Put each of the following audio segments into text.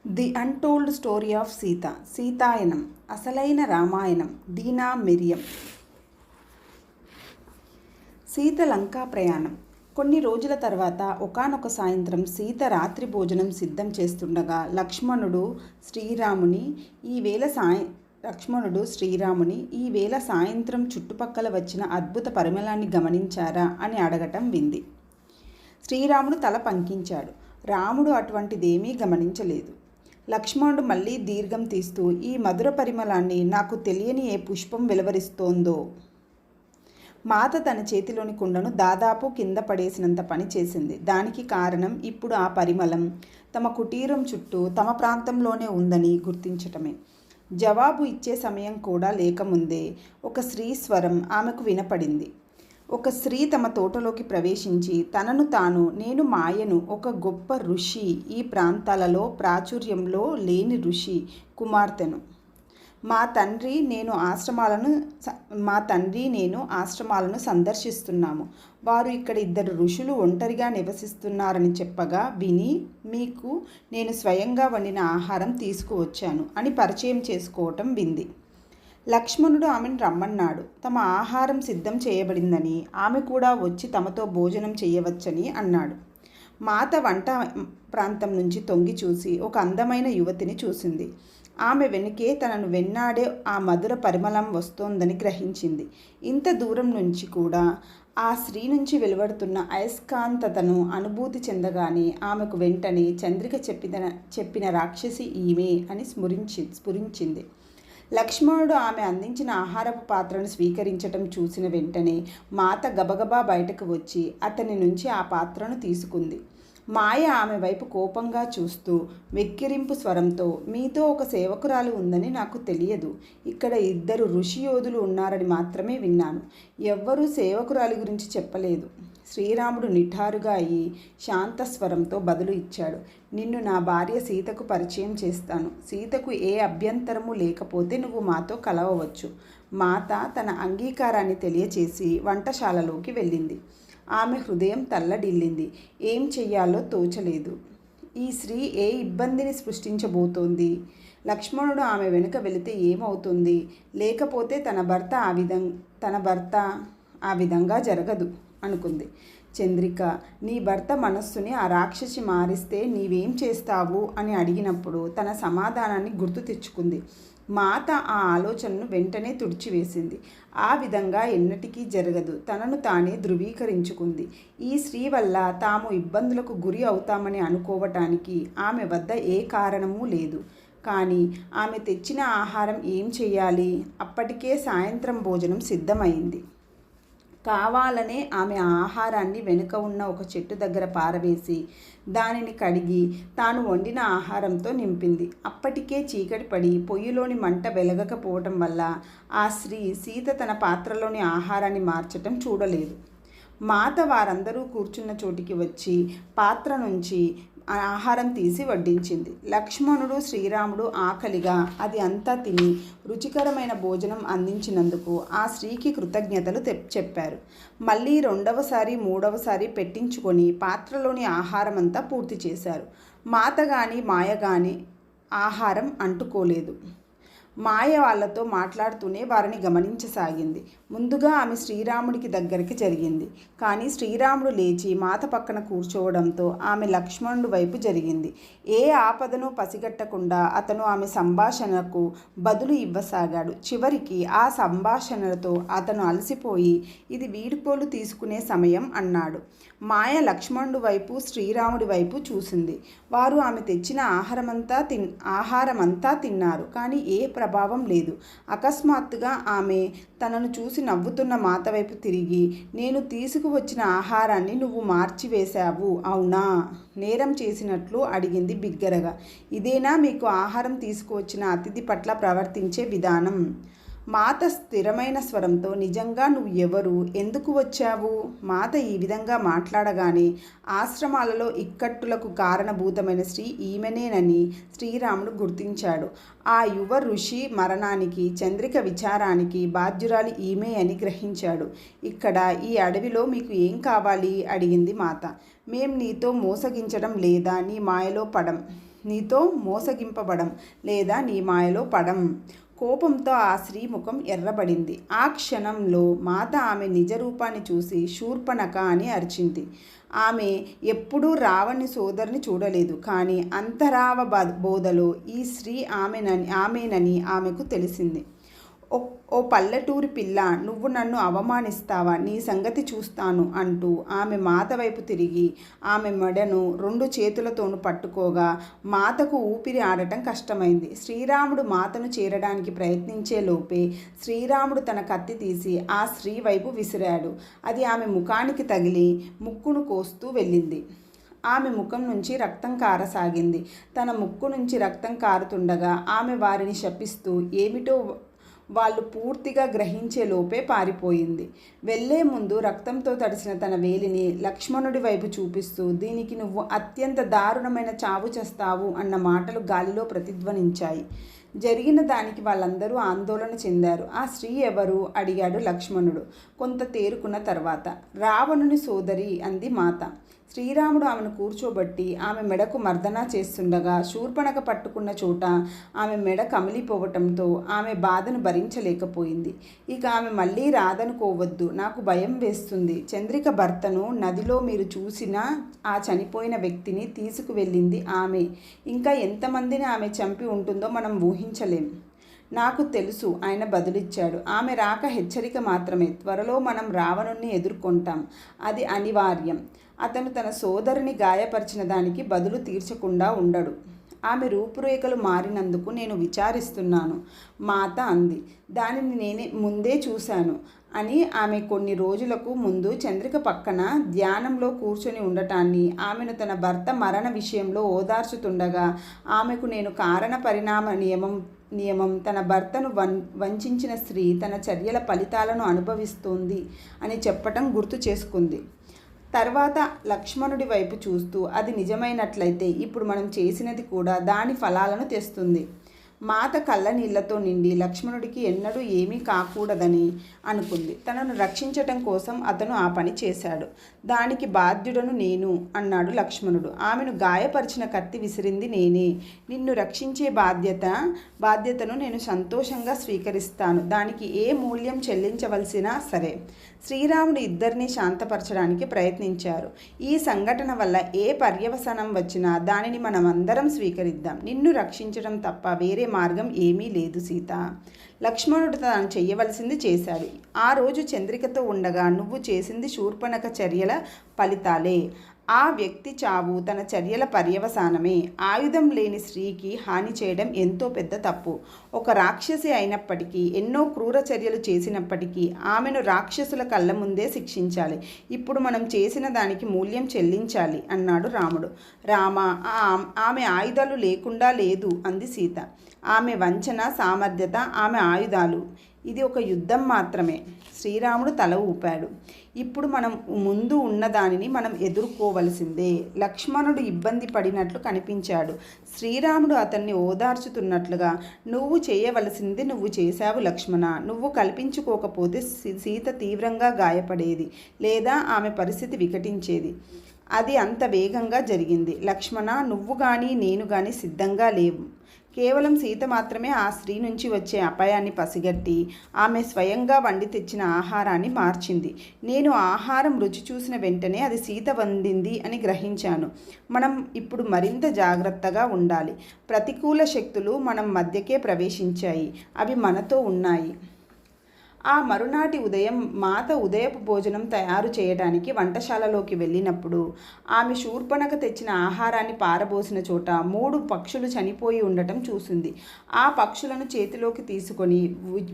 The untold story of Sita. Sitayanam, అసలైన రామాయణం. దీనా మిరియం. సీత లంకా ప్రయాణం. కొన్ని రోజుల తర్వాత ఒకానొక సాయంత్రం సీత రాత్రి భోజనం సిద్ధం చేస్తుండగా లక్ష్మణుడు శ్రీరాముని ఈవేళ సాయంత్రం చుట్టుపక్కల వచ్చిన అద్భుత పరిమళాన్ని గమనించారా అని అడగటం వింది. శ్రీరాముడు తల పంకించాడు. రాముడు అటువంటిదేమీ గమనించలేదు. లక్ష్మణుడు మళ్ళీ దీర్ఘం తీస్తూ, ఈ మధుర పరిమళాన్ని నాకు తెలియని ఏ పుష్పం వెలువరిస్తోందో. మాత తన చేతిలోని కుండను దాదాపు కింద పడేసినంత పని చేసింది. దానికి కారణం ఇప్పుడు ఆ పరిమళం తమ కుటీరం చుట్టూ తమ ప్రాంతంలోనే ఉందని గుర్తించటమే. జవాబు ఇచ్చే సమయం కూడా లేకముందే ఒక స్త్రీ స్వరం ఆమెకు వినపడింది. ఒక స్త్రీ తమ తోటలోకి ప్రవేశించి తనను తాను, నేను మాయను, ఒక గొప్ప ఋషి, ఈ ప్రాంతాలలో ప్రాచుర్యంలో లేని ఋషి కుమార్తెను. మా తండ్రి నేను ఆశ్రమాలను సందర్శిస్తున్నాము. వారు ఇక్కడ 2 ఋషులు ఒంటరిగా నివసిస్తున్నారని చెప్పగా విని మీకు నేను స్వయంగా వండిన ఆహారం తీసుకువచ్చాను అని పరిచయం చేసుకోవటం వింది. లక్ష్మణుడు ఆమెను రమ్మన్నాడు. తమ ఆహారం సిద్ధం చేయబడిందని, ఆమె కూడా వచ్చి తమతో భోజనం చేయవచ్చని అన్నాడు. మాత వంట ప్రాంతం నుంచి తొంగి చూసి ఒక అందమైన యువతిని చూసింది. ఆమె వెనుకే తనను వెన్నాడే ఆ మధుర పరిమళం వస్తోందని గ్రహించింది. ఇంత దూరం నుంచి కూడా ఆ స్త్రీ నుంచి వెలువడుతున్న అయస్కాంతతను అనుభూతి చెందగానే ఆమెకు వెంటనే చంద్రిక చెప్పిన రాక్షసి ఈమె అని స్ఫురించింది. లక్ష్మణుడు ఆమె అందించిన ఆహారపు పాత్రను స్వీకరించటం చూసిన వెంటనే మాత గబగబా బయటకు వచ్చి అతని నుంచి ఆ పాత్రను తీసుకుంది. మాయ ఆమె వైపు కోపంగా చూస్తూ వెక్కిరింపు స్వరంతో, మీతో ఒక సేవకురాలు ఉందని నాకు తెలియదు. ఇక్కడ 2 ఋషి యోధులు ఉన్నారని మాత్రమే విన్నాను. ఎవ్వరూ సేవకురాలి గురించి చెప్పలేదు. శ్రీరాముడు నిఠారుగా అయి శాంతస్వరంతో బదులు ఇచ్చాడు. నిన్ను నా భార్య సీతకు పరిచయం చేస్తాను. సీతకు ఏ అభ్యంతరము లేకపోతే నువ్వు మాతో కలవవచ్చు. మాత తన అంగీకారాన్ని తెలియచేసి వంటశాలలోకి వెళ్ళింది. ఆమె హృదయం తల్లడిల్లింది. ఏం చెయ్యాలో తోచలేదు. ఈ స్త్రీ ఏ ఇబ్బందిని సృష్టించబోతోంది? లక్ష్మణుడు ఆమె వెనుక వెళితే ఏమవుతుంది? లేకపోతే తన భర్త ఆ విధంగా జరగదు అనుకుంది. చంద్రిక, నీ భర్త మనస్సుని ఆ రాక్షసి మారిస్తే నీవేం చేస్తావు అని అడిగినప్పుడు తన సమాధానాన్ని గుర్తు తెచ్చుకుంది. మాత ఆ ఆలోచనను వెంటనే తుడిచివేసింది. ఆ విధంగా ఎన్నటికీ జరగదు. తనను తానే ధృవీకరించుకుంది. ఈ స్త్రీ వల్ల తాము ఇబ్బందులకు గురి అవుతామని అనుకోవటానికి ఆమె వద్ద ఏ కారణమూ లేదు. కానీ ఆమె తెచ్చిన ఆహారం ఏం చెయ్యాలి? అప్పటికే సాయంత్రం భోజనం సిద్ధమైంది. కావాలనే ఆమె ఆహారాన్ని వెనుక ఉన్న ఒక చెట్టు దగ్గర పారవేసి దానిని కడిగి తాను వండిన ఆహారంతో నింపింది. అప్పటికే చీకటి పడి పొయ్యిలోని మంట వెలగకపోవటం వల్ల ఆ స్త్రీ సీత తన పాత్రలోని ఆహారాన్ని మార్చటం చూడలేదు. మాత వారందరూ కూర్చున్న చోటికి వచ్చి పాత్ర నుంచి ఆహారం తీసి వడ్డించింది. లక్ష్మణుడు శ్రీరాముడు ఆకలిగా అది అంతా తిని రుచికరమైన భోజనం అందించినందుకు ఆ స్త్రీకి కృతజ్ఞతలు చెప్పారు. మళ్ళీ 2వసారి 3వసారి పెట్టించుకొని పాత్రలోని ఆహారం అంతా పూర్తి చేశారు. మాత గాని మాయ గాని ఆహారం అంటుకోలేదు. మాయ వాళ్లతో మాట్లాడుతూనే వారిని గమనించసాగింది. ముందుగా ఆమె శ్రీరాముడికి దగ్గరికి జరిగింది. కానీ శ్రీరాముడు లేచి మాత పక్కన కూర్చోవడంతో ఆమె లక్ష్మణుడి వైపు జరిగింది. ఏ ఆపదను పసిగట్టకుండా అతను ఆమె సంభాషణకు బదులు ఇవ్వసాగాడు. చివరికి ఆ సంభాషణలతో అతను అలసిపోయి, ఇది వీడుకోలు తీసుకునే సమయం అన్నాడు. మాయ లక్ష్మణుడి వైపు శ్రీరాముడి వైపు చూసింది. వారు ఆమె తెచ్చిన ఆహారమంతా తిన్నారు. కానీ ఏ ప్రభావం లేదు. అకస్మాత్తుగా ఆమె తనను చూసి నవ్వుతున్న మాత వైపు తిరిగి, నేను తీసుకువచ్చిన ఆహారాన్ని నువ్వు మార్చివేశావు అవునా? నేరం చేసినట్లు అడిగింది బిగ్గరగా. ఇదేనా మీకు ఆహారం తీసుకువచ్చిన అతిథి పట్ల ప్రవర్తించే విధానం? మాత స్థిరమైన స్వరంతో, నిజంగా నువ్వు ఎవరు? ఎందుకు వచ్చావు? మాత ఈ విధంగా మాట్లాడగానే ఆశ్రమాలలో ఇక్కట్టులకు కారణభూతమైన స్త్రీ ఈమెనేనని శ్రీరాముడు గుర్తించాడు. ఆ యువ ఋషి మరణానికి, చంద్రిక విచారానికి బాధ్యురాలి ఈమె అని గ్రహించాడు. ఇక్కడ ఈ అడవిలో మీకు ఏం కావాలి? అడిగింది మాత. మేం నీతో మోసగించడం లేదా నీ మాయలో పడం. నీతో మోసగింపబడం లేదా నీ మాయలో పడం. కోపంతో ఆ స్త్రీ ముఖం ఎర్రబడింది. ఆ క్షణంలో మాత ఆమె నిజ రూపాన్ని చూసి శూర్పణఖ అని అరిచింది. ఆమె ఎప్పుడూ రావణి సోదరిని చూడలేదు, కానీ అంతరావ బోధలో ఈ స్త్రీ ఆమెనని ఆమెకు తెలిసింది. ఓ పల్లెటూరి పిల్ల, నువ్వు నన్ను అవమానిస్తావా? నీ సంగతి చూస్తాను అంటూ ఆమె మాత వైపు తిరిగి ఆమె మెడను 2 చేతులతోనూ పట్టుకోగా మాతకు ఊపిరి ఆడటం కష్టమైంది. శ్రీరాముడు మాతను చేరడానికి ప్రయత్నించే లోపే శ్రీరాముడు తన కత్తి తీసి ఆ స్త్రీ వైపు విసిరాడు. అది ఆమె ముఖానికి తగిలి ముక్కును కోస్తూ వెళ్ళింది. ఆమె ముఖం నుంచి రక్తం కారసాగింది. తన ముక్కు నుంచి రక్తం కారుతుండగా ఆమె వారిని శపిస్తూ ఏమిటో వాళ్ళు పూర్తిగా గ్రహించే లోపే పారిపోయింది. వెళ్లే ముందు రక్తంతో తడిసిన తన వేలిని లక్ష్మణుడి వైపు చూపిస్తూ, దీనికి నువ్వు అత్యంత దారుణమైన చావు చేస్తావు అన్న మాటలు గాలిలో ప్రతిధ్వనించాయి. జరిగిన దానికి వాళ్ళందరూ ఆందోళన చెందారు. ఆ స్త్రీ ఎవరు? అడిగాడు లక్ష్మణుడు కొంత తేరుకున్న తర్వాత. రావణుని సోదరి అంది మాత. శ్రీరాముడు ఆమెను కూర్చోబట్టి ఆమె మెడకు మర్దన చేస్తుండగా శూర్పణఖ పట్టుకున్న చోట ఆమె మెడ కమిలిపోవటంతో ఆమె బాధను భరించలేకపోయింది. ఇక ఆమె మళ్ళీ రాదనుకోవద్దు, నాకు భయం వేస్తుంది. చంద్రిక భర్తను నదిలో మీరు చూసిన ఆ చనిపోయిన వ్యక్తిని తీసుకువెళ్ళింది ఆమె. ఇంకా ఎంతమందిని ఆమె చంపి ఉంటుందో మనం ఊహించలేం. నాకు తెలుసు, ఆయన బదులిచ్చాడు. ఆమె రాక హెచ్చరిక మాత్రమే. త్వరలో మనం రావణుణ్ణి ఎదుర్కొంటాం, అది అనివార్యం. అతను తన సోదరిని గాయపరిచిన దానికి బదులు తీర్చకుండా ఉండడు. ఆమె రూపురేఖలు మారినందుకు నేను విచారిస్తున్నాను, మాత అంది. దానిని నేనే ముందే చూశాను అని ఆమె కొన్ని రోజులకు ముందు చంద్రిక పక్కన ధ్యానంలో కూర్చొని ఉండటాన్ని, ఆమెను తన భర్త మరణ విషయంలో ఓదార్చుతుండగా ఆమెకు నేను కారణ పరిణామ నియమం తన భర్తను వంచిన స్త్రీ తన చర్యల ఫలితాలను అనుభవిస్తోంది అని చెప్పటం గుర్తు చేసుకుంది. తర్వాత లక్ష్మణుడి వైపు చూస్తూ, అది నిజమైనట్లయితే ఇప్పుడు మనం చేసినది కూడా దాని ఫలాలను తెస్తుంది. మాత కళ్ళ నీళ్లతో నిండి లక్ష్మణుడికి ఎన్నడూ ఏమీ కాకూడదని అనుకుంది. తనను రక్షించటం కోసం అతను ఆ పని చేశాడు. దానికి బాధ్యుడను నేను అన్నాడు లక్ష్మణుడు. ఆమెను గాయపరిచిన కత్తి విసిరింది నేనే. నిన్ను రక్షించే బాధ్యతను నేను సంతోషంగా స్వీకరిస్తాను. దానికి ఏ మూల్యం చెల్లించవలసినా సరే. శ్రీరాముడు ఇద్దరిని శాంతపరచడానికి ప్రయత్నించారు. ఈ సంఘటన వల్ల ఏ పర్యవసానం వచ్చినా దానిని మనమందరం స్వీకరిద్దాం. నిన్ను రక్షించడం తప్ప వేరే మార్గం ఏమీ లేదు సీత. లక్ష్మణుడు తాను చెయ్యవలసింది చేశాడు. ఆ రోజు చంద్రికతో ఉండగా నువ్వు చేసింది శూర్పణఖ చర్యల ఫలితాలే. ఆ వ్యక్తి చావు తన చర్యల పర్యవసానమే. ఆయుధం లేని స్త్రీకి హాని చేయడం ఎంతో పెద్ద తప్పు. ఒక రాక్షసి అయినప్పటికీ, ఎన్నో క్రూర చర్యలు చేసినప్పటికీ ఆమెను రాక్షసుల కళ్ళ ముందే శిక్షించాలి. ఇప్పుడు మనం చేసిన దానికి మూల్యం చెల్లించాలి అన్నాడు రాముడు. రామ, ఆమె ఆయుధాలు లేకుండా లేదు అంది సీత. ఆమె వంచన, సామర్థ్యత ఆమె ఆయుధాలు. ఇది ఒక యుద్ధం మాత్రమే. శ్రీరాముడు తల ఊపాడు. ఇప్పుడు మనం ముందు ఉన్నదానిని మనం ఎదుర్కోవలసిందే. లక్ష్మణుడు ఇబ్బంది పడినట్లు కనిపించాడు. శ్రీరాముడు అతన్ని ఓదార్చుతున్నట్లుగా, నువ్వు చేయవలసింది నువ్వు చేశావు లక్ష్మణ. నువ్వు కల్పించుకోకపోతే సీత తీవ్రంగా గాయపడేది, లేదా ఆమె పరిస్థితి వికటించేది. అది అంత వేగంగా జరిగింది. లక్ష్మణ, నువ్వు కానీ నేను కానీ సిద్ధంగా లేవు. కేవలం సీత మాత్రమే ఆ స్త్రీ నుంచి వచ్చే అపాయాన్ని పసిగట్టి ఆమె స్వయంగా వండి తెచ్చిన ఆహారాన్ని మార్చింది. నేను ఆహారం రుచి చూసిన వెంటనే అది సీత వండింది అని గ్రహించాను. మనం ఇప్పుడు మరింత జాగ్రత్తగా ఉండాలి. ప్రతికూల శక్తులు మనం మధ్యకే ప్రవేశించాయి. అవి మనతో ఉన్నాయి. ఆ మరునాటి ఉదయం మాత ఉదయపు భోజనం తయారు చేయడానికి వంటశాలలోకి వెళ్ళినప్పుడు ఆమె శూర్పణఖ తెచ్చిన ఆహారాన్ని పారబోసిన చోట 3 పక్షులు చనిపోయి ఉండటం చూసింది. ఆ పక్షులను చేతిలోకి తీసుకొని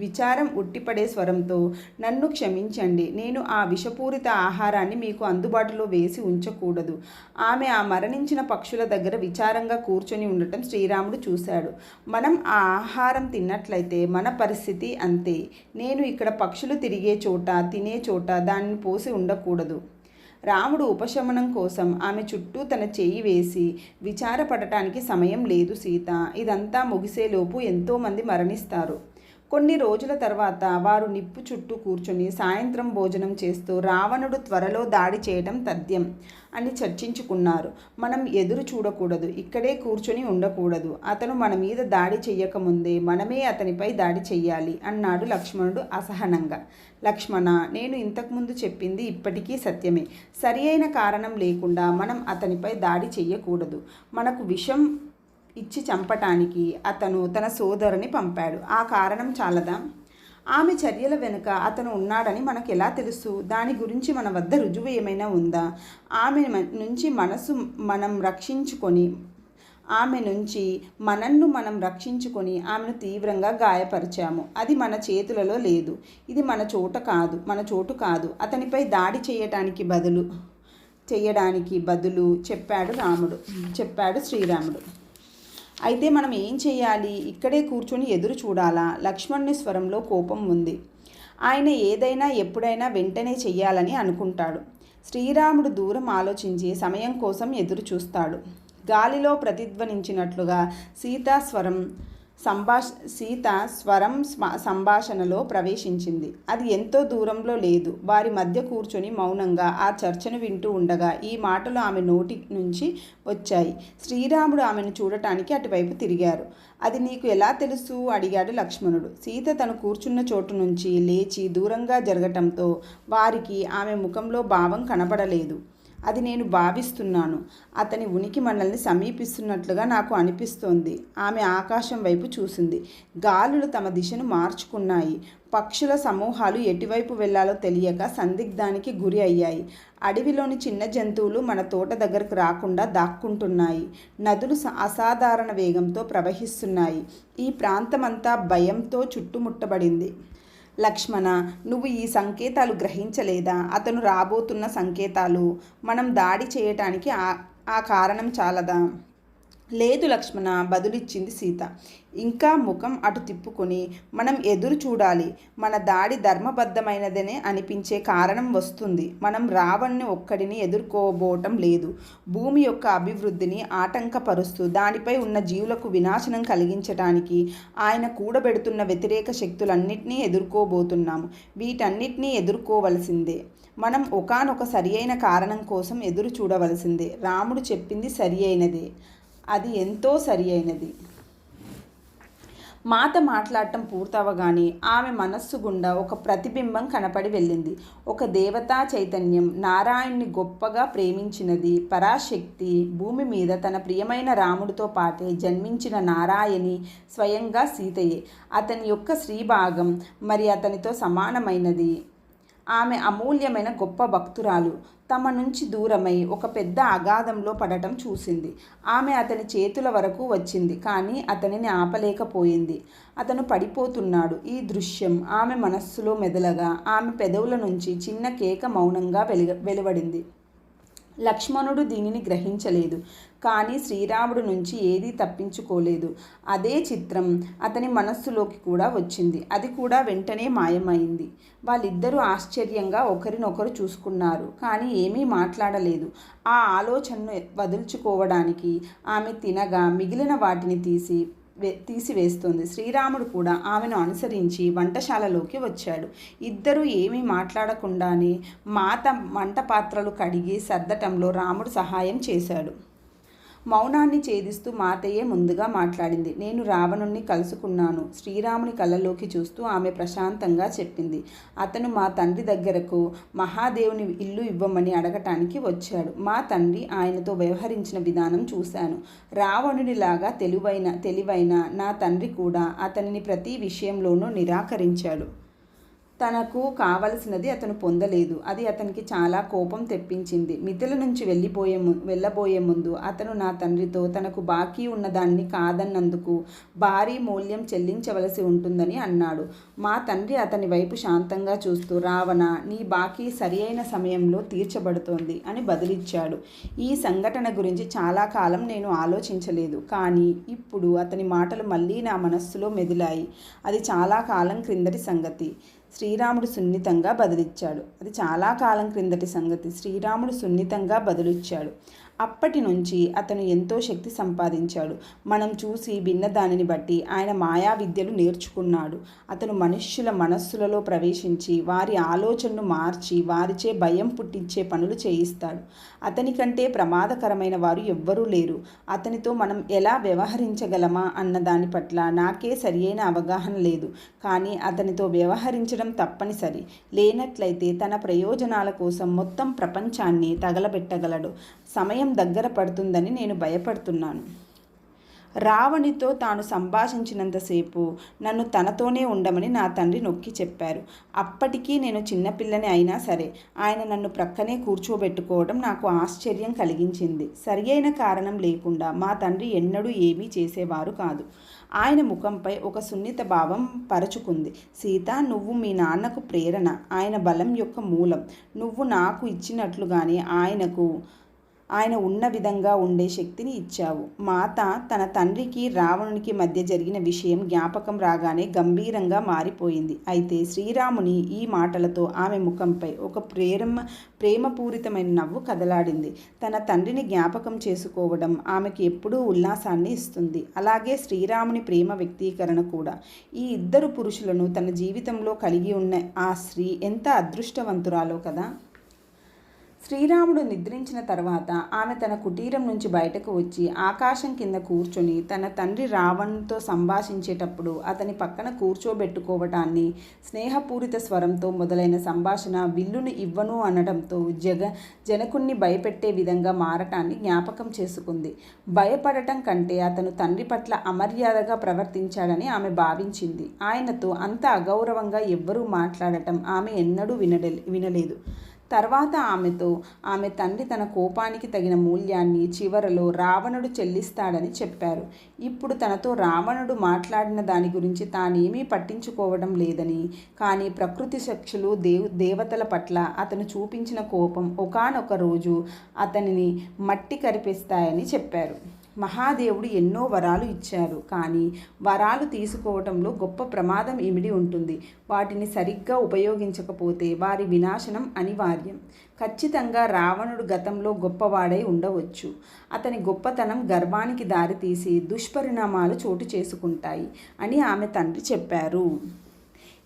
విచారం ఉట్టిపడే స్వరంతో, నన్ను క్షమించండి, నేను ఆ విషపూరిత ఆహారాన్ని మీకు అందుబాటులో వేసి ఉంచకూడదు. ఆమె ఆ మరణించిన పక్షుల దగ్గర విచారంగా కూర్చొని ఉండటం శ్రీరాముడు చూశాడు. మనం ఆ ఆహారం తిన్నట్లయితే మన పరిస్థితి అంతే. నేను ఇక్కడ పక్షులు తిరిగే చోట, తినే చోట దానిని పోసి ఉండకూడదు. రాముడు ఉపశమనం కోసం ఆమె చుట్టూ తన చెయ్యి వేసి, విచారపడటానికి సమయం లేదు సీత. ఇదంతా ముగిసేలోపు ఎంతోమంది మరణిస్తారు. కొన్ని రోజుల తర్వాత వారు నిప్పు చుట్టూ కూర్చొని సాయంత్రం భోజనం చేస్తూ రావణుడు త్వరలో దాడి చేయడం తథ్యం అని చర్చించుకున్నారు. మనం ఎదురు చూడకూడదు, ఇక్కడే కూర్చొని ఉండకూడదు. అతను మన మీద దాడి చెయ్యకముందే మనమే అతనిపై దాడి చెయ్యాలి అన్నాడు లక్ష్మణుడు అసహనంగా. లక్ష్మణ, నేను ఇంతకుముందు చెప్పింది ఇప్పటికీ సత్యమే. సరి అయిన కారణం లేకుండా మనం అతనిపై దాడి చెయ్యకూడదు. మనకు విషం ఇచ్చి చంపటానికి అతను తన సోదరుని పంపాడు. ఆ కారణం చాలదా? ఆమె చర్యల వెనుక అతను ఉన్నాడని మనకు ఎలా తెలుసు? దాని గురించి మన వద్ద రుజువు ఏమైనా ఉందా? ఆమె నుంచి మనన్ను మనం రక్షించుకొని ఆమెను తీవ్రంగా గాయపరిచాము. అది మన చేతులలో లేదు. ఇది మన చోటు కాదు. అతనిపై దాడి చేయడానికి బదులు చెప్పాడు శ్రీరాముడు. అయితే మనం ఏం చేయాలి? ఇక్కడే కూర్చొని ఎదురు చూడాలా? లక్ష్మణుని స్వరంలో కోపం ఉంది. ఆయన ఏదైనా ఎప్పుడైనా వెంటనే చెయ్యాలని అనుకుంటాడు. శ్రీరాముడు దూరం ఆలోచించి సమయం కోసం ఎదురు చూస్తాడు. గాలిలో ప్రతిధ్వనించినట్లుగా సీత స్వరం సంభాషణలో ప్రవేశించింది. అది ఎంతో దూరంలో లేదు. వారి మధ్య కూర్చొని మౌనంగా ఆ చర్చను వింటూ ఉండగా ఈ మాటలు ఆమె నోటి నుంచి వచ్చాయి. శ్రీరాముడు ఆమెను చూడటానికి అటువైపు తిరిగారు. అది నీకు ఎలా తెలుసు? అడిగాడు లక్ష్మణుడు. సీత తను కూర్చున్న చోటు నుంచి లేచి దూరంగా జరగటంతో వారికి ఆమె ముఖంలో భావం కనబడలేదు. అది నేను భావిస్తున్నాను. అతని ఉనికి మనల్ని సమీపిస్తున్నట్లుగా నాకు అనిపిస్తోంది. ఆమె ఆకాశం వైపు చూసింది. గాలులు తమ దిశను మార్చుకున్నాయి. పక్షుల సమూహాలు ఎటువైపు వెళ్లాలో తెలియక సందిగ్ధానికి గురి అయ్యాయి. అడవిలోని చిన్న జంతువులు మన తోట దగ్గరకు రాకుండా దాక్కుంటున్నాయి. నదులు అసాధారణ వేగంతో ప్రవహిస్తున్నాయి. ఈ ప్రాంతమంతా భయంతో చుట్టుముట్టబడింది. లక్ష్మణ, నువ్వు ఈ సంకేతాలు గ్రహించలేదా? అతను రాబోతున్న సంకేతాలు. మనం దాడి చేయటానికి ఆ కారణం చాలదా? లేదు లక్ష్మణ, బదులిచ్చింది సీత. ఇంకా ముఖం అటు తిప్పుకొని మనం ఎదురు చూడాలి. మన దాడి ధర్మబద్ధమైనదనే అనిపించే కారణం వస్తుంది. మనం రావణ్ణి ఒక్కడిని ఎదుర్కోబోవటం లేదు. భూమి యొక్క అభివృద్ధిని ఆటంకపరుస్తూ దానిపై ఉన్న జీవులకు వినాశనం కలిగించటానికి ఆయన కూడబెడుతున్న వ్యతిరేక శక్తులన్నింటినీ ఎదుర్కోబోతున్నాము. వీటన్నిటినీ ఎదుర్కోవలసిందే. మనం ఒకానొక సరి అయిన కారణం కోసం ఎదురు చూడవలసిందే. రాముడు చెప్పింది సరి అయినదే. అది ఎంతో సరి అయినది. మాత మాట్లాడటం పూర్తవగానే ఆమె మనస్సు గుండా ఒక ప్రతిబింబం కనపడి వెళ్ళింది. ఒక దేవతా చైతన్యం, నారాయణ్ణి గొప్పగా ప్రేమించినది పరాశక్తి, భూమి మీద తన ప్రియమైన రాముడితో పాటే జన్మించిన నారాయణి స్వయంగా సీతయే. అతని యొక్క శ్రీభాగం మరి అతనితో సమానమైనది. ఆమె అమూల్యమైన గొప్ప భక్తురాలు. తమ నుంచి దూరమై ఒక పెద్ద అగాధంలో పడటం చూసింది. ఆమె అతని చేతుల వరకు వచ్చింది, కానీ అతనిని ఆపలేకపోయింది. అతను పడిపోతున్నాడు. ఈ దృశ్యం ఆమె మనస్సులో మెదలగా ఆమె పెదవుల నుంచి చిన్న కేక మౌనంగా వెలువడింది. లక్ష్మణుడు దీనిని గ్రహించలేదు, కానీ శ్రీరాముడు నుంచి ఏదీ తప్పించుకోలేదు. అదే చిత్రం అతని మనస్సులోకి కూడా వచ్చింది. అది కూడా వెంటనే మాయమైంది. వాళ్ళిద్దరూ ఆశ్చర్యంగా ఒకరినొకరు చూసుకున్నారు, కానీ ఏమీ మాట్లాడలేదు. ఆ ఆలోచనను వదుల్చుకోవడానికి ఆమె తినగా మిగిలిన వాటిని తీసివేస్తోంది. శ్రీరాముడు కూడా ఆమెను అనుసరించి వంటశాలలోకి వచ్చాడు. ఇద్దరూ ఏమీ మాట్లాడకుండానే వంట పాత్రలు కడిగి సర్దటంలో రాముడు సహాయం చేశాడు. మౌనాన్ని ఛేదిస్తూ మాతయ్యే ముందుగా మాట్లాడింది. నేను రావణుణ్ణి కలుసుకున్నాను. శ్రీరాముని కళ్ళలోకి చూస్తూ ఆమె ప్రశాంతంగా చెప్పింది. అతను మా తండ్రి దగ్గరకు మహాదేవుని ఇల్లు ఇవ్వమని అడగటానికి వచ్చాడు. మా తండ్రి ఆయనతో వ్యవహరించిన విధానం చూశాను. రావణునిలాగా తెలివైన నా తండ్రి కూడా అతనిని ప్రతి విషయంలోనూ నిరాకరించాడు. తనకు కావలసినది అతను పొందలేదు. అది అతనికి చాలా కోపం తెప్పించింది. మిథిల నుంచి వెళ్ళబోయే ముందు అతను నా తండ్రితో తనకు బాకీ ఉన్నదాన్ని కాదన్నందుకు భారీ మూల్యం చెల్లించవలసి ఉంటుందని అన్నాడు. మా తండ్రి అతని వైపు శాంతంగా చూస్తూ, రావణ, నీ బాకీ సరి అయిన సమయంలో తీర్చబడుతోంది అని బదులిచ్చాడు. ఈ సంఘటన గురించి చాలా కాలం నేను ఆలోచించలేదు, కానీ ఇప్పుడు అతని మాటలు మళ్ళీ నా మనస్సులో మెదిలాయి. అది చాలా కాలం క్రిందటి సంగతి. శ్రీరాముడు సున్నితంగా బదులిచ్చాడు. అప్పటి నుంచి అతను ఎంతో శక్తి సంపాదించాడు. మనం చూసి విన్న దానిని బట్టి ఆయన మాయా విద్యలు నేర్చుకున్నాడు. అతను మనుష్యుల మనస్సులలో ప్రవేశించి వారి ఆలోచనను మార్చి వారిచే భయం పుట్టించే పనులు చేయిస్తాడు. అతని కంటే ప్రమాదకరమైన వారు ఎవ్వరూ లేరు. అతనితో మనం ఎలా వ్యవహరించగలమా అన్న దాని పట్ల నాకే సరియైన అవగాహన లేదు. కానీ అతనితో వ్యవహరించడం తప్పనిసరి. లేనట్లయితే తన ప్రయోజనాల కోసం మొత్తం ప్రపంచాన్ని తగలబెట్టగలడు. సమయం దగ్గర పడుతుందని నేను భయపడుతున్నాను. రావణితో తాను సంభాషించినంతసేపు నన్ను తనతోనే ఉండమని నా తండ్రి నొక్కి చెప్పారు. అప్పటికీ నేను చిన్నపిల్లని అయినా సరే ఆయన నన్ను ప్రక్కనే కూర్చోబెట్టుకోవడం నాకు ఆశ్చర్యం కలిగించింది. సరి అయిన కారణం లేకుండా మా తండ్రి ఎన్నడూ ఏమీ చేసేవారు కాదు. ఆయన ముఖంపై ఒక సున్నిత భావం పరచుకుంది. సీత, నువ్వు మీ నాన్నకు ప్రేరణ, ఆయన బలం యొక్క మూలం. నువ్వు నాకు ఇచ్చినట్లుగానే ఆయన ఉన్న విధంగా ఉండే శక్తిని ఇచ్చావు. మాత తన తండ్రికి రావణునికి మధ్య జరిగిన విషయం జ్ఞాపకం రాగానే గంభీరంగా మారిపోయింది. అయితే శ్రీరాముని ఈ మాటలతో ఆమె ముఖంపై ఒక ప్రేమపూరితమైన నవ్వు కదలాడింది. తన తండ్రిని జ్ఞాపకం చేసుకోవడం ఆమెకి ఎప్పుడూ ఉల్లాసాన్ని ఇస్తుంది. అలాగే శ్రీరాముని ప్రేమ వ్యక్తీకరణ కూడా. ఈ ఇద్దరు పురుషులను తన జీవితంలో కలిగి ఉన్న ఆ స్త్రీ ఎంత అదృష్టవంతురాలో కదా. శ్రీరాముడు నిద్రించిన తర్వాత ఆమె తన కుటీరం నుంచి బయటకు వచ్చి ఆకాశం కింద కూర్చొని తన తండ్రి రావణుతో సంభాషించేటప్పుడు అతని పక్కన కూర్చోబెట్టుకోవటాన్ని, స్నేహపూరిత స్వరంతో మొదలైన సంభాషణ విల్లును ఇవ్వను అనడంతో జనకుణ్ణి భయపెట్టే విధంగా మారటాన్ని జ్ఞాపకం చేసుకుంది. భయపడటం కంటే అతను తండ్రి పట్ల అమర్యాదగా ప్రవర్తించాడని ఆమె భావించింది. ఆయనతో అంత అగౌరవంగా ఎవ్వరూ మాట్లాడటం ఆమె ఎన్నడూ వినలేదు. తర్వాత ఆమె తండ్రి తన కోపానికి తగిన మూల్యాన్ని చివరలో రావణుడు చెల్లిస్తాడని చెప్పారు. ఇప్పుడు తనతో రావణుడు మాట్లాడిన దాని గురించి తానేమీ పట్టించుకోవడం లేదని, కానీ ప్రకృతి శక్తులు దేవతల పట్ల అతను చూపించిన కోపం ఒకానొక రోజు అతనిని మట్టి కరిపిస్తాయని చెప్పారు. మహాదేవుడు ఎన్నో వరాలు ఇచ్చారు, కానీ వరాలు తీసుకోవటంలో గొప్ప ప్రమాదం ఇమిడి ఉంటుంది. వాటిని సరిగ్గా ఉపయోగించకపోతే వారి వినాశనం అనివార్యం. ఖచ్చితంగా రావణుడు గతంలో గొప్పవాడై ఉండవచ్చు. అతని గొప్పతనం గర్వానికి దారితీసి దుష్పరిణామాలు చోటు చేసుకుంటాయి అని ఆమె తండ్రి చెప్పారు.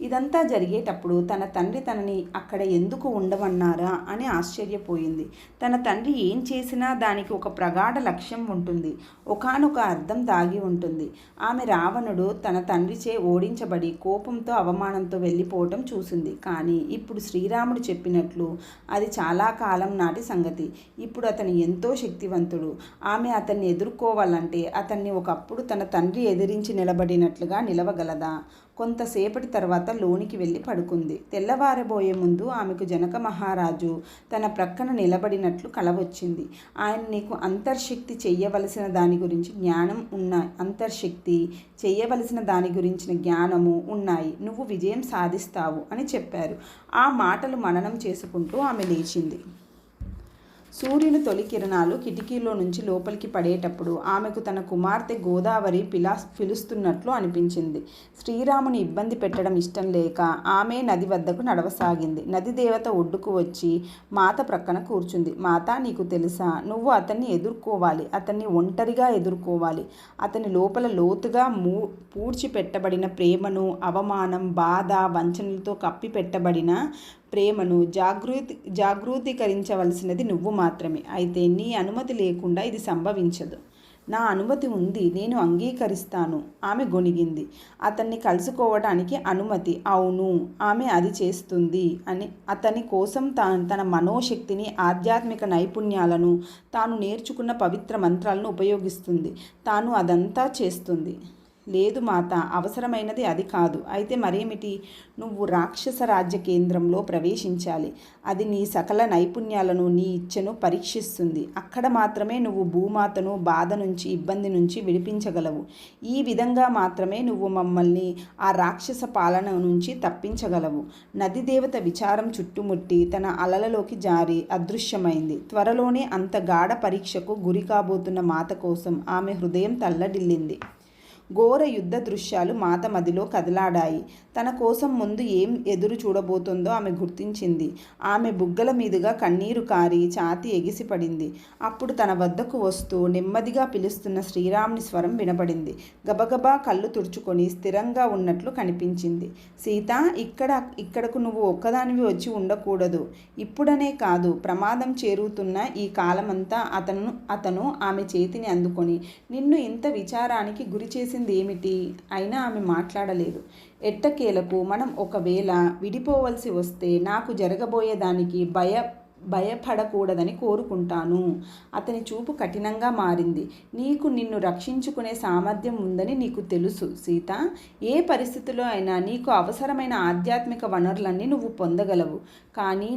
ఇదంతా జరిగేటప్పుడు తన తండ్రి తనని అక్కడ ఎందుకు ఉండమన్నారా అని ఆశ్చర్యపోయింది. తన తండ్రి ఏం చేసినా దానికి ఒక ప్రగాఢ లక్ష్యం ఉంటుంది, ఒకానొక అర్థం దాగి ఉంటుంది. ఆమె రావణుడు తన తండ్రిచే ఓడించబడి కోపంతో అవమానంతో వెళ్ళిపోవటం చూసింది. కానీ ఇప్పుడు శ్రీరాముడు చెప్పినట్లు అది చాలా కాలం నాటి సంగతి. ఇప్పుడు అతను ఎంతో శక్తివంతుడు. ఆమె అతన్ని ఎదుర్కోవాలంటే అతన్ని ఒకప్పుడు తన తండ్రి ఎదిరించి నిలబడినట్లుగా నిలవగలదా? కొంతసేపటి తర్వాత లోనికి వెళ్ళి పడుకుంది. తెల్లవారబోయే ముందు ఆమెకు జనక మహారాజు తన ప్రక్కన నిలబడినట్లు కల వచ్చింది. ఆయన నీకు అంతర్శక్తి చెయ్యవలసిన దాని గురించి జ్ఞానం ఉన్నాయి, అంతర్శక్తి చెయ్యవలసిన దాని గురించిన జ్ఞానము ఉన్నాయి, నువ్వు విజయం సాధిస్తావు అని చెప్పారు. ఆ మాటలు మననం చేసుకుంటూ ఆమె లేచింది. సూర్యుని తొలి కిరణాలు కిటికీలో నుంచి లోపలికి పడేటప్పుడు ఆమెకు తన కుమార్తె గోదావరి పిలుస్తున్నట్లు అనిపించింది. శ్రీరాముని ఇబ్బంది పెట్టడం ఇష్టం లేక ఆమె నది వద్దకు నడవసాగింది. నది దేవత ఒడ్డుకు వచ్చి మాత ప్రక్కన కూర్చుంది. మాత, నీకు తెలుసా, నువ్వు అతన్ని ఎదుర్కోవాలి, అతన్ని ఒంటరిగా ఎదుర్కోవాలి. అతని లోపల లోతుగా పూడ్చిపెట్టబడిన ప్రేమను, అవమానం, బాధ, వంచనలతో కప్పి పెట్టబడిన ప్రేమను జాగృతీకరించవలసినది నువ్వు మాత్రమే. అయితే నీ అనుమతి లేకుండా ఇది సంభవించదు. నా అనుమతి ఉంది, నేను అంగీకరిస్తాను. ఆమె గొణిగింది. అతన్ని కలుసుకోవడానికి అనుమతి? అవును, ఆమె అది చేస్తుంది అని అతని కోసం తన మనోశక్తిని, ఆధ్యాత్మిక నైపుణ్యాలను, తాను నేర్చుకున్న పవిత్ర మంత్రాలను ఉపయోగిస్తుంది. తాను అదంతా చేస్తుంది. లేదు మాత, అవసరమైనది అది కాదు. అయితే మరేమిటి? నువ్వు రాక్షస రాజ్య కేంద్రంలో ప్రవేశించాలి. అది నీ సకల నైపుణ్యాలను, నీ ఇచ్ఛను పరీక్షిస్తుంది. అక్కడ మాత్రమే నువ్వు భూమాతను బాధ నుంచి, ఇబ్బంది నుంచి విడిపించగలవు. ఈ విధంగా మాత్రమే నువ్వు మమ్మల్ని ఆ రాక్షస పాలన నుంచి తప్పించగలవు. నది దేవత విచారం చుట్టుముట్టి తన అలలలోకి జారి అదృశ్యమైంది. త్వరలోనే అంత గాఢ పరీక్షకు గురి కాబోతున్న మాత కోసం ఆమె హృదయం తల్లడిల్లింది. ఘోర యుద్ధ దృశ్యాలు మాత మదిలో కదలాడాయి. తన కోసం ముందు ఏం ఎదురు చూడబోతుందో ఆమె గుర్తించింది. ఆమె బుగ్గల మీదుగా కన్నీరు కారి ఛాతీ ఎగిసిపడింది. అప్పుడు తన వద్దకు వస్తూ నెమ్మదిగా పిలుస్తున్న శ్రీరాముని స్వరం వినపడింది. గబగబా కళ్ళు తుడుచుకొని స్థిరంగా ఉన్నట్లు కనిపించింది. సీత, ఇక్కడకు నువ్వు ఒక్కదానివి వచ్చి ఉండకూడదు. ఇప్పుడనే కాదు, ప్రమాదం చేరుతున్న ఈ కాలమంతా అతను ఆమె చేతిని అందుకొని నిన్ను ఇంత విచారానికి గురి చేసింది ఏమిటి? అయినా ఆమె మాట్లాడలేదు. ఎట్టకేలకు మనం ఒకవేళ విడిపోవలసి వస్తే నాకు జరగబోయేదానికి భయపడకూడదని కోరుకుంటాను. అతని చూపు కఠినంగా మారింది. నిన్ను రక్షించుకునే సామర్థ్యం ఉందని నీకు తెలుసు సీత. ఏ పరిస్థితిలో అయినా నీకు అవసరమైన ఆధ్యాత్మిక వనరులన్నీ నువ్వు పొందగలవు. కానీ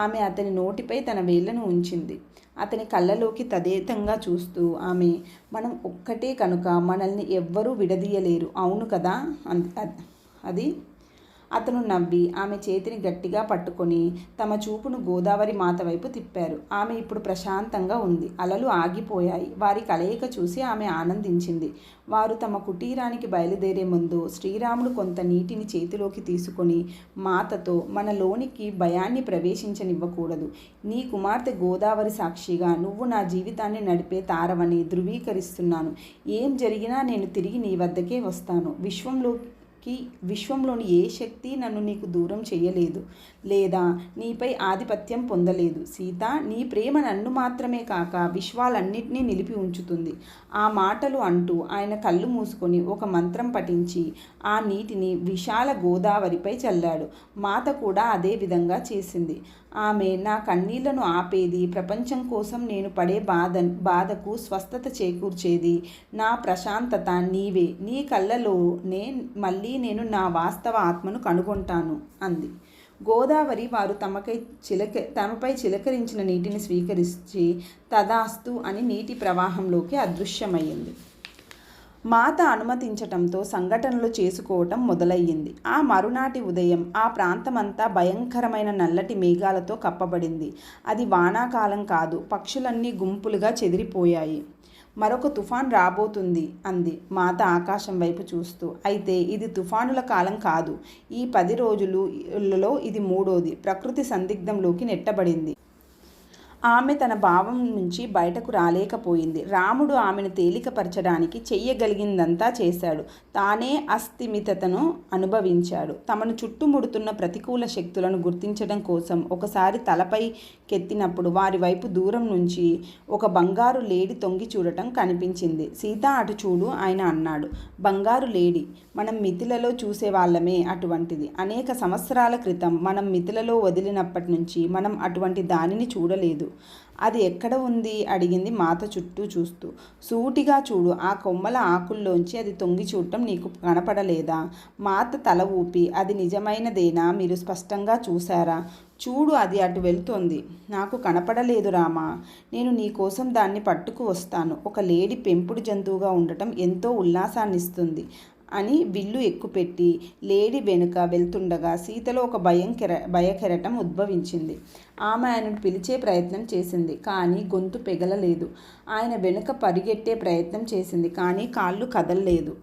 ఆమె అతని నోటిపై తన వేళ్లను ఉంచింది. అతని కళ్ళలోకి తదేతంగా చూస్తూ ఆమె, మనం ఒక్కటే కనుక మనల్ని ఎవ్వరూ విడదీయలేరు, అవును కదా? అది అతను నవ్వి ఆమె చేతిని గట్టిగా పట్టుకొని తమ చూపును గోదావరి మాత వైపు తిప్పారు. ఆమె ఇప్పుడు ప్రశాంతంగా ఉంది. అలలు ఆగిపోయాయి. వారి కలయిక చూసి ఆమె ఆనందించింది. వారు తమ కుటీరానికి బయలుదేరే ముందు శ్రీరాముడు కొంత నీటిని చేతిలోకి తీసుకొని మాతతో, మనలోనికి భయాన్ని ప్రవేశించనివ్వకూడదు. నీ కుమార్తె గోదావరి సాక్షిగా నువ్వు నా జీవితాన్ని నడిపే తారవని ధృవీకరిస్తున్నాను. ఏం జరిగినా నేను తిరిగి నీ వద్దకే వస్తాను. విశ్వంలోని ఏ శక్తి నన్ను నీకు దూరం చేయలేదు లేదా నీపై ఆధిపత్యం పొందలేదు. సీత, నీ ప్రేమ నన్ను మాత్రమే కాక విశ్వాలన్నిటినీ నిలిపి ఉంచుతుంది. ఆ మాటలు అంటూ ఆయన కళ్ళు మూసుకొని ఒక మంత్రం పఠించి ఆ నీటిని విశాల గోదావరిపై చల్లాడు. మాత కూడా అదే విధంగా చేసింది. ఆమె, నా కన్నీళ్లను ఆపేది, ప్రపంచం కోసం నేను పడే బాధకు స్వస్థత చేకూర్చేది, నా ప్రశాంతత నీవే. నీ కళ్ళలోనే మళ్ళీ నేను నా వాస్తవ ఆత్మను కనుగొంటాను అంది. గోదావరి వారు తమపై చిలకరించిన నీటిని స్వీకరించి తదాస్తు అని నీటి ప్రవాహంలోకి అదృశ్యమయ్యింది. మాత అనుమతించటంతో సంఘటనలు చేసుకోవటం మొదలయ్యింది. ఆ మరునాటి ఉదయం ఆ ప్రాంతమంతా భయంకరమైన నల్లటి మేఘాలతో కప్పబడింది. అది వానాకాలం కాదు. పక్షులన్నీ గుంపులుగా చెదిరిపోయాయి. మరొక తుఫాన్ రాబోతుంది అంది మాత ఆకాశం వైపు చూస్తూ. అయితే ఇది తుఫానుల కాలం కాదు. ఈ 10 రోజులలో ఇది 3వది. ప్రకృతి సందిగ్ధంలోకి నెట్టబడింది. ఆమె తన భావం నుంచి బయటకు రాలేకపోయింది. రాముడు ఆమెను తేలికపరచడానికి చెయ్యగలిగిందంతా చేశాడు. తానే అస్థిమితతను అనుభవించాడు. తమను చుట్టుముడుతున్న ప్రతికూల శక్తులను గుర్తించడం కోసం ఒకసారి తలపై కెత్తినప్పుడు వారి వైపు దూరం నుంచి ఒక బంగారు లేడి తొంగి చూడటం కనిపించింది. సీత, అటు చూడు ఆయన అన్నాడు. బంగారు లేడి మనం మిథిలలో చూసేవాళ్ళమే అటువంటిది. అనేక సంవత్సరాల క్రితం మనం మిథిలలో వదిలినప్పటి నుంచి మనం అటువంటి దానిని చూడలేదు. అది ఎక్కడ ఉంది అడిగింది మాత చుట్టూ చూస్తూ. సూటిగా చూడు, ఆ కొమ్మల ఆకుల్లోంచి అది తొంగి చూడటం నీకు కనపడలేదా? మాత తల ఊపి, అది నిజమైనదేనా? మీరు స్పష్టంగా చూశారా? చూడు, అది అటు వెళ్తోంది. నాకు కనపడలేదు రామా. నేను నీకోసం దాన్ని పట్టుకు వస్తాను. ఒక లేడి పెంపుడు జంతువుగా ఉండటం ఎంతో ఉల్లాసాన్నిస్తుంది అని విల్లు ఎక్కుపెట్టి లేడి వెనుక వెళ్తుండగా సీతలో ఒక భయకెరటం ఉద్భవించింది. ఆమె ఆయనను పిలిచే ప్రయత్నం చేసింది, కానీ గొంతు పెగలలేదు. ఆయన వెనుక పరిగెట్టే ప్రయత్నం చేసింది, కానీ కాళ్ళు కదలలేదు.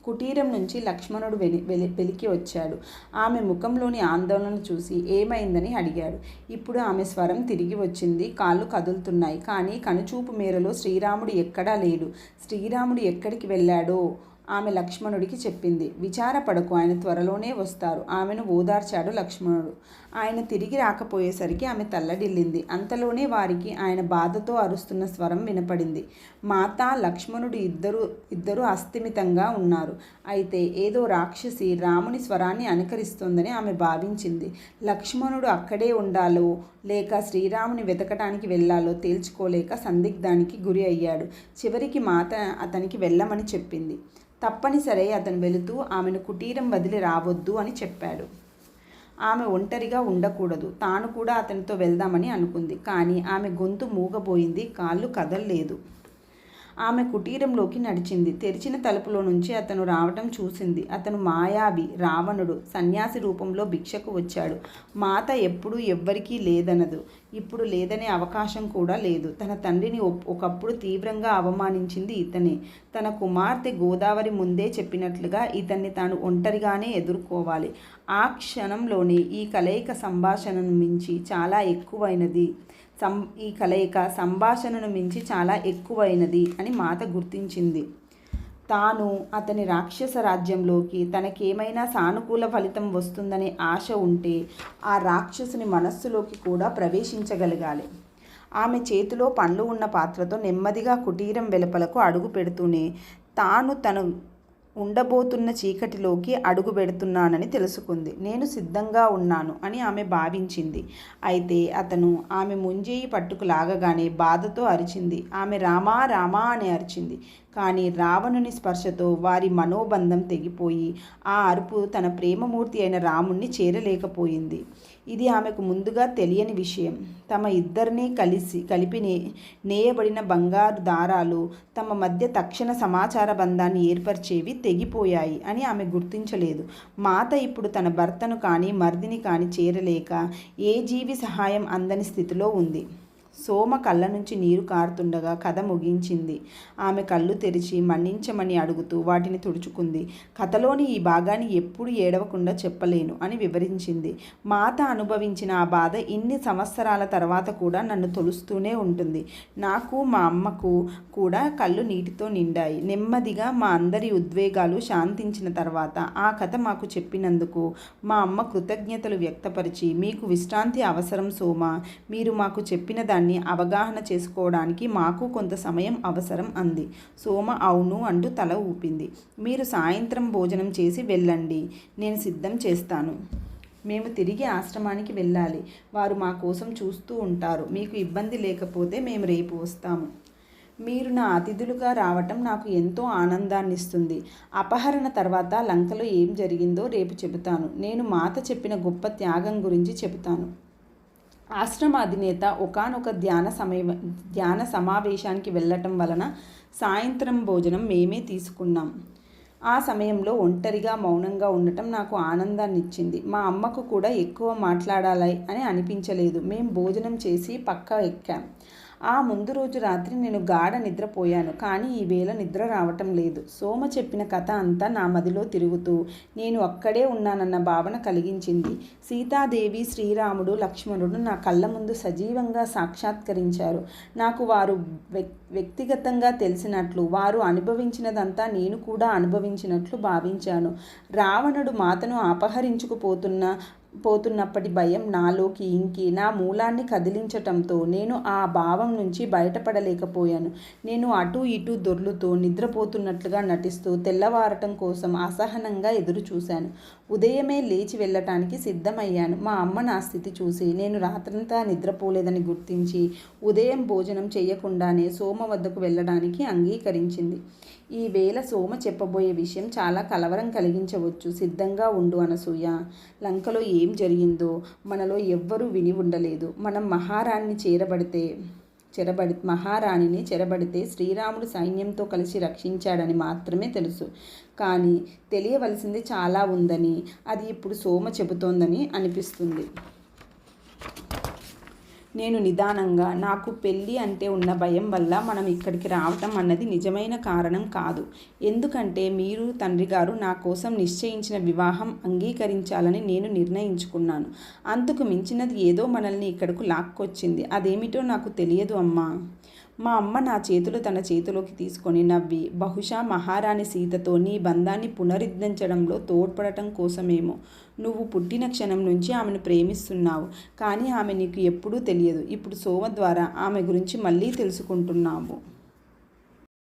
కుటీరం నుంచి లక్ష్మణుడు వెలికి వచ్చాడు. ఆమె ముఖంలోని ఆందోళన చూసి ఏమైందని అడిగాడు. ఇప్పుడు ఆమె స్వరం తిరిగి వచ్చింది. కాళ్ళు కదులుతున్నాయి, కానీ కనుచూపు మేరలో శ్రీరాముడు ఎక్కడా లేడు. శ్రీరాముడు ఎక్కడికి వెళ్ళాడో ఆమె లక్ష్మణుడికి చెప్పింది. విచారపడకు, ఆయన త్వరలోనే వస్తారు. ఆమెను ఓదార్చాడు లక్ష్మణుడు. ఆయన తిరిగి రాకపోయేసరికి ఆమె తల్లడిల్లింది. అంతలోనే వారికి ఆయన బాధతో అరుస్తున్న స్వరం వినపడింది. మాత, లక్ష్మణుడు ఇద్దరు అస్థిమితంగా ఉన్నారు. అయితే ఏదో రాక్షసి రాముని స్వరాన్ని అనుకరిస్తోందని ఆమె భావించింది. లక్ష్మణుడు అక్కడే ఉండాలో లేక శ్రీరాముని వెతకటానికి వెళ్ళాలో తేల్చుకోలేక సందిగ్ధానికి గురి అయ్యాడు. చివరికి మాత అతనికి వెళ్ళమని చెప్పింది. తప్పనిసరి అతను వెళుతూ ఆమెను కుటీరం వదిలి రావద్దు అని చెప్పాడు. ఆమె ఒంటరిగా ఉండకూడదు. తాను కూడా అతనితో వెళ్దామని అనుకుంది. కానీ ఆమె గొంతు మూగబోయింది, కాళ్ళు కదల్లేదు. ఆమె కుటీరంలోకి నడిచింది. తెరిచిన తలుపులో నుంచి అతను రావటం చూసింది. అతను మాయావి, రావణుడు, సన్యాసి రూపంలో భిక్షకు వచ్చాడు. మాత ఎప్పుడూ ఎవ్వరికీ లేదనదు. ఇప్పుడు లేదనే అవకాశం కూడా లేదు. తన తండ్రిని ఒకప్పుడు తీవ్రంగా అవమానించింది ఇతనే. తన కుమార్తె గోదావరి ముందే చెప్పినట్లుగా ఇతన్ని తాను ఒంటరిగానే ఎదుర్కోవాలి. ఆ క్షణంలోనే ఈ కలయిక సంభాషణను మించి చాలా ఎక్కువైనది చాలా ఎక్కువైనది అని మాత గుర్తించింది. తాను అతని రాక్షస రాజ్యంలోకి తనకేమైనా సానుకూల ఫలితం వస్తుందనే ఆశ ఉంటే ఆ రాక్షసుని మనస్సులోకి కూడా ప్రవేశించగలగాలి. ఆమె చేతిలో పండ్లు ఉన్న పాత్రతో నెమ్మదిగా కుటీరం వెలుపలకు అడుగు పెడుతూనే తను ఉండబోతున్న చీకటిలోకి అడుగు పెడుతున్నానని తెలుసుకుంది. నేను సిద్ధంగా ఉన్నాను అని ఆమె భావించింది. అయితే అతను ఆమె ముంజేయి పట్టుకు లాగగానే బాధతో అరిచింది. ఆమె రామా రామా అని అరిచింది. కానీ రావణుని స్పర్శతో వారి మనోబంధం తెగిపోయి ఆ అరుపు తన ప్రేమమూర్తి అయిన రాముణ్ణి చేరలేకపోయింది. ఇది ఆమెకు ముందుగా తెలియని విషయం. తమ ఇద్దరినీ కలిపి నేయబడిన బంగారు దారాలు తమ మధ్య తక్షణ సమాచార బంధాన్ని ఏర్పరిచేవి తెగిపోయాయి అని ఆమె గుర్తించలేదు. మాత ఇప్పుడు తన భర్తను కానీ మర్దిని కానీ చేరలేక ఏ జీవి సహాయం అందని స్థితిలో ఉంది. సోమ కళ్ళ నుంచి నీరు కారుతుండగా కథ ముగించింది. ఆమె కళ్ళు తెరిచి మన్నించమని అడుగుతూ వాటిని తుడుచుకుంది. కథలోని ఈ భాగాన్ని ఎప్పుడు ఏడవకుండా చెప్పలేను అని వివరించింది. మాత అనుభవించిన ఆ బాధ ఇన్ని సంవత్సరాల తర్వాత కూడా నన్ను తొలుస్తూనే ఉంటుంది. నాకు మా అమ్మకు కూడా కళ్ళు నీటితో నిండాయి. నెమ్మదిగా మా అందరి ఉద్వేగాలు శాంతించిన తర్వాత ఆ కథ మాకు చెప్పినందుకు మా అమ్మ కృతజ్ఞతలు వ్యక్తపరిచి, మీకు విశ్రాంతి అవసరం సోమ, మీరు మాకు చెప్పిన దాన్ని అవగాహన చేసుకోవడానికి మాకు కొంత సమయం అవసరం అంది. సోమ అవును అంటూ తల ఊపింది. మీరు సాయంత్రం భోజనం చేసి వెళ్ళండి, నేను సిద్ధం చేస్తాను. మేము తిరిగి ఆశ్రమానికి వెళ్ళాలి. వారు మా కోసం చూస్తూ ఉంటారు. మీకు ఇబ్బంది లేకపోతే మేము రేపు వస్తాము. మీరు నా అతిథులుగా రావటం నాకు ఎంతో ఆనందాన్నిస్తుంది. అపహరణ తర్వాత లంకలో ఏం జరిగిందో రేపు చెబుతాను. నేను మాత చెప్పిన గొప్ప త్యాగం గురించి చెబుతాను. ఆశ్రమ అధినేత ఒకానొక ధ్యాన సమావేశానికి వెళ్ళటం వలన సాయంత్రం భోజనం మేమే తీసుకున్నాం. ఆ సమయంలో ఒంటరిగా మౌనంగా ఉండటం నాకు ఆనందాన్ని ఇచ్చింది. మా అమ్మకు కూడా ఎక్కువ మాట్లాడాలి అని అనిపించలేదు. మేం భోజనం చేసి పక్క ఎక్కాం. ఆ ముందు రోజు రాత్రి నేను గాఢ నిద్రపోయాను. కానీ ఈవేళ నిద్ర రావటం లేదు. సోమ చెప్పిన కథ అంతా నా మదిలో తిరుగుతూ నేను అక్కడే ఉన్నానన్న భావన కలిగించింది. సీతాదేవి, శ్రీరాముడు, లక్ష్మణుడు నా కళ్ళ ముందు సజీవంగా సాక్షాత్కరించారు. నాకు వారు వ్యక్తిగతంగా తెలిసినట్లు, వారు అనుభవించినదంతా నేను కూడా అనుభవించినట్లు భావించాను. రావణుడు మాతను పోతున్నప్పటి భయం నాలోకి ఇంకి నా మూలాన్ని కదిలించటంతో నేను ఆ భావం నుంచి బయటపడలేకపోయాను. నేను అటూ ఇటూ దొర్లుతూ నిద్రపోతున్నట్లుగా నటిస్తూ తెల్లవారటం కోసం అసహనంగా ఎదురు చూశాను. ఉదయమే లేచి వెళ్ళటానికి సిద్ధమయ్యాను. మా అమ్మ నా స్థితి చూసి నేను రాత్రంతా నిద్రపోలేదని గుర్తించి ఉదయం భోజనం చేయకుండానే సోమ వద్దకు వెళ్ళడానికి అంగీకరించింది. ఈ వేళ సోమ చెప్పబోయే విషయం చాలా కలవరం కలిగించవచ్చు. సిద్ధంగా ఉండు అనసూయ. లంకలో ఏం జరిగిందో మనలో ఎవ్వరూ విని ఉండలేదు. మనం మహారాణిని చెరబడితే శ్రీరాముడు సైన్యంతో కలిసి రక్షించాడని మాత్రమే తెలుసు. కానీ తెలియవలసింది చాలా ఉందని, అది ఇప్పుడు సోమ చెబుతోందని అనిపిస్తుంది. నేను నిదానంగా, నాకు పెళ్ళి అంటే ఉన్న భయం వల్ల మనం ఇక్కడికి రావటం అన్నది నిజమైన కారణం కాదు. ఎందుకంటే మీరు తండ్రి గారు నా కోసం నిశ్చయించిన వివాహం అంగీకరించాలని నేను నిర్ణయించుకున్నాను. అంతకు మించినది ఏదో మనల్ని ఇక్కడకు లాక్కొచ్చింది. అదేమిటో నాకు తెలియదు అమ్మా. మా అమ్మ నా చేతులు తన చేతిలోకి తీసుకొని నవ్వి, బహుశా మహారాణి సీతతో నీ బంధాన్ని పునరుద్ధరించడంలో తోడ్పడటం కోసమేమో. నువ్వు పుట్టిన క్షణం నుంచి ఆమెను ప్రేమిస్తున్నావు. కానీ ఆమె నీకు ఎప్పుడూ తెలియదు. ఇప్పుడు సోమ ద్వారా ఆమె గురించి మళ్ళీ తెలుసుకుంటున్నావు.